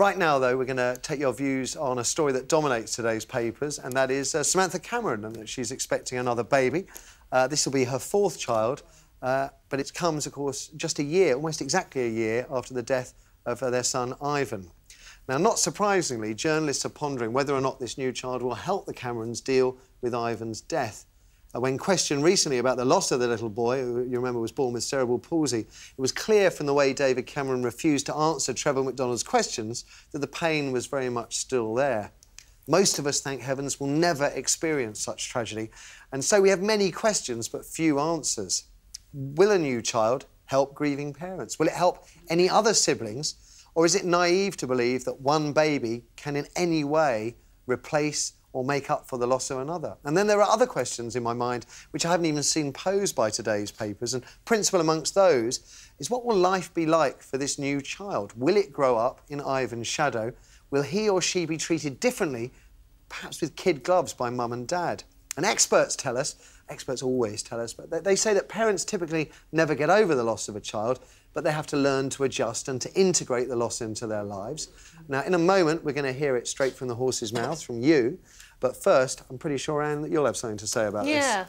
Right now, though, we're going to take your views on a story that dominates today's papers, and that is Samantha Cameron, and that she's expecting another baby. This will be her fourth child, but it comes, of course, just a year, almost exactly a year, after the death of their son, Ivan. Now, not surprisingly, journalists are pondering whether or not this new child will help the Camerons deal with Ivan's death. When questioned recently about the loss of the little boy, who you remember was born with cerebral palsy, it was clear from the way David Cameron refused to answer Trevor McDonald's questions that the pain was very much still there. Most of us, thank heavens, will never experience such tragedy, and so we have many questions but few answers. Will a new child help grieving parents? Will it help any other siblings? Or is it naive to believe that one baby can in any way replace or make up for the loss of another? And then there are other questions in my mind which I haven't even seen posed by today's papers, and principal amongst those is, what will life be like for this new child? Will it grow up in Ivan's shadow? Will he or she be treated differently, perhaps with kid gloves by mum and dad? And experts tell us, experts always tell us, but they say that parents typically never get over the loss of a child, but they have to learn to adjust and to integrate the loss into their lives. Now, in a moment, we're going to hear it straight from the horse's mouth, from you. But first, I'm pretty sure, Anne, that you'll have something to say about this. Yeah.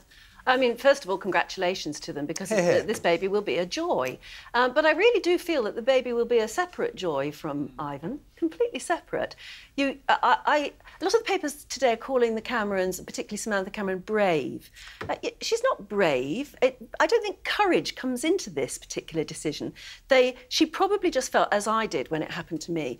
I mean, first of all, congratulations to them, because this baby will be a joy. But I really do feel that the baby will be a separate joy from Ivan, completely separate. A lot of the papers today are calling the Camerons, particularly Samantha Cameron, brave. She's not brave. I don't think courage comes into this particular decision. She probably just felt, as I did when it happened to me,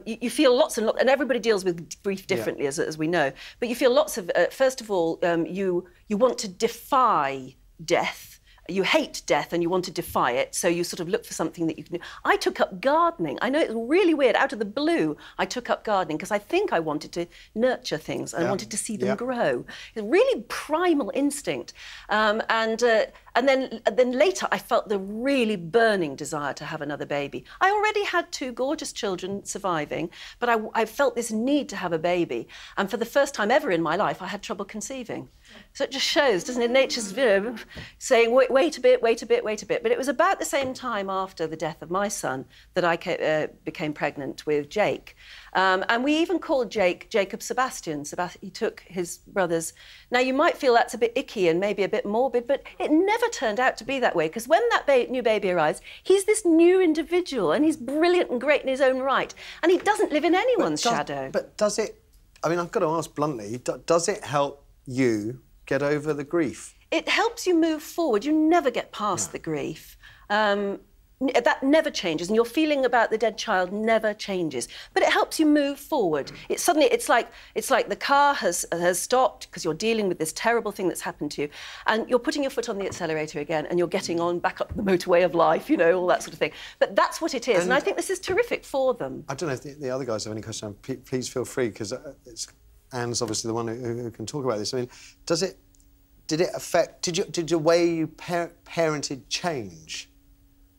you feel lots and lots, and everybody deals with grief differently, as we know, but you feel lots of, first of all, you want to defy death. You hate death and you want to defy it, so you sort of look for something that you can do. I took up gardening. I know it's really weird. Out of the blue, I took up gardening because I think I wanted to nurture things. I wanted to see them grow. It's a really primal instinct. And then later, I felt the really burning desire to have another baby. I already had two gorgeous children surviving, but I felt this need to have a baby. And for the first time ever in my life, I had trouble conceiving. So it just shows, doesn't it? Nature's saying, wait a bit, wait a bit, wait a bit. But it was about the same time after the death of my son that I became pregnant with Jake. And we even called Jake Jacob Sebastian. He took his brother's. Now, you might feel that's a bit icky and maybe a bit morbid, but it never turned out to be that way, because when that new baby arrives, he's this new individual and he's brilliant and great in his own right, and he doesn't live in anyone's shadow. But does it... I mean, I've got to ask bluntly, does it help you get over the grief? It helps you move forward. You never get past the grief. That never changes, and your feeling about the dead child never changes. But it helps you move forward. It's like the car has stopped because you're dealing with this terrible thing that's happened to you, and you're putting your foot on the accelerator again, and you're getting on back up the motorway of life, you know, all that sort of thing. But that's what it is, and I think this is terrific for them. I don't know if the other guys have any questions. Please feel free, because Anne's obviously the one who can talk about this. I mean, did it affect? Did the way you parented change?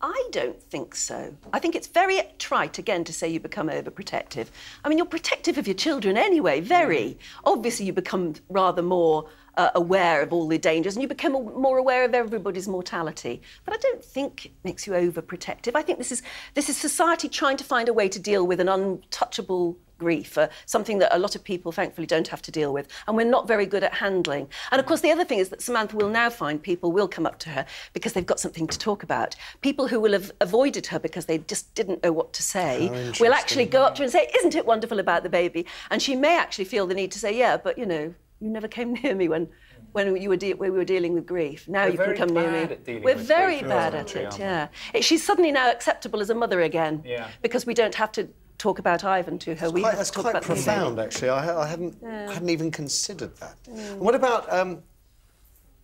I don't think so. I think it's very trite, again, to say you become overprotective. I mean, you're protective of your children anyway, very. Obviously, you become rather more aware of all the dangers, and you become more aware of everybody's mortality. But I don't think it makes you overprotective. I think this is society trying to find a way to deal with an untouchable grief, something that a lot of people, thankfully, don't have to deal with, and we're not very good at handling. And, of course, the other thing is that Samantha will now find people will come up to her because they've got something to talk about. People who will have avoided her because they just didn't know what to say will actually go up to her and say, "Isn't it wonderful about the baby?" And she may actually feel the need to say, "Yeah, but, you know, you never came near me when we were dealing with grief. Now you can come near me." We're very bad at it, yeah. She's suddenly now acceptable as a mother again, because we don't have to talk about Ivan to her. That's quite profound, actually. I hadn't even considered that. And what about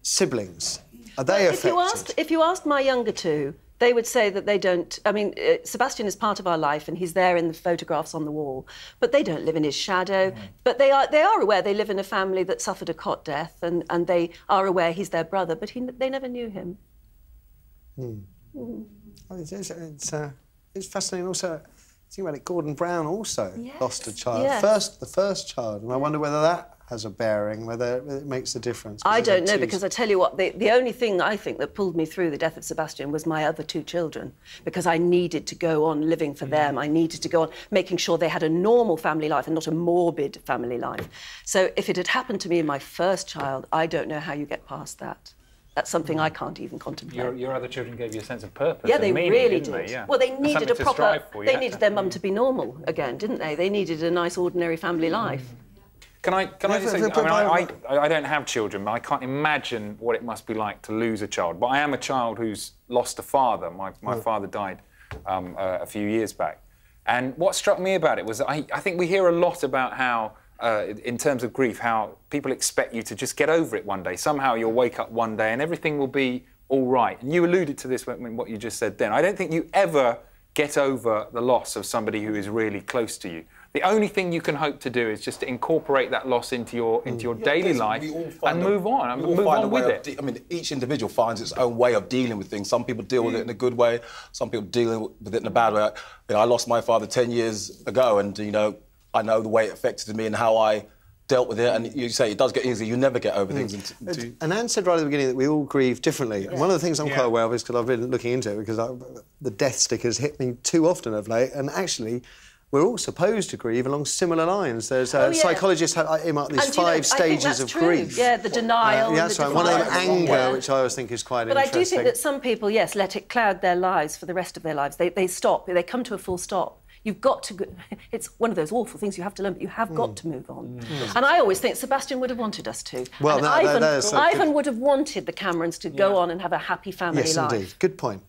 siblings? Are they affected? If you asked my younger two, they would say that they don't... I mean, Sebastian is part of our life and he's there in the photographs on the wall, but they don't live in his shadow. But they are aware they live in a family that suffered a cot death, and they are aware he's their brother, but they never knew him. It's fascinating also. Think about it, Gordon Brown also lost a child. Yes. The first child, and I wonder whether that has a bearing, whether it makes a difference? I don't know, because I tell you what, the only thing I think that pulled me through the death of Sebastian was my other 2 children, because I needed to go on living for them. I needed to go on making sure they had a normal family life and not a morbid family life. So if it had happened to me in my first child, I don't know how you get past that. That's something I can't even contemplate. Your other children gave you a sense of purpose. Yeah, they meaning, really didn't did. They? Yeah. Well, they needed a proper. They needed their mum to be normal again, didn't they? They needed a nice, ordinary family life. Can I just say? I don't have children, but I can't imagine what it must be like to lose a child. But I am a child who's lost a father. My father died a few years back, and what struck me about it was I think we hear a lot about how. In terms of grief, how people expect you to just get over it one day. Somehow you'll wake up one day and everything will be all right. And you alluded to this when what you just said then. I don't think you ever get over the loss of somebody who is really close to you. The only thing you can hope to do is just to incorporate that loss into your daily life and move on. And move on with it. I mean, each individual finds its own way of dealing with things. Some people deal with it in a good way. Some people deal with it in a bad way. I lost my father 10 years ago, and I know the way it affected me and how I dealt with it. And you say it does get easier. You never get over things. And Anne said right at the beginning that we all grieve differently. Yeah. And one of the things I'm quite aware of is because I've been looking into it, because the death stickers hit me too often of late. And actually, we're all supposed to grieve along similar lines. There's psychologists have these 5 stages of grief. Yeah, the denial. That's right. One of them, anger, which I always think is quite interesting. But I do think that some people, yes, let it cloud their lives for the rest of their lives. They stop. They come to a full stop. You've got to... It's one of those awful things you have to learn, but you have got to move on. And I always think Sebastian would have wanted us to. Well, Ivan would have wanted the Camerons to go on and have a happy family life. Yes, indeed. Good point.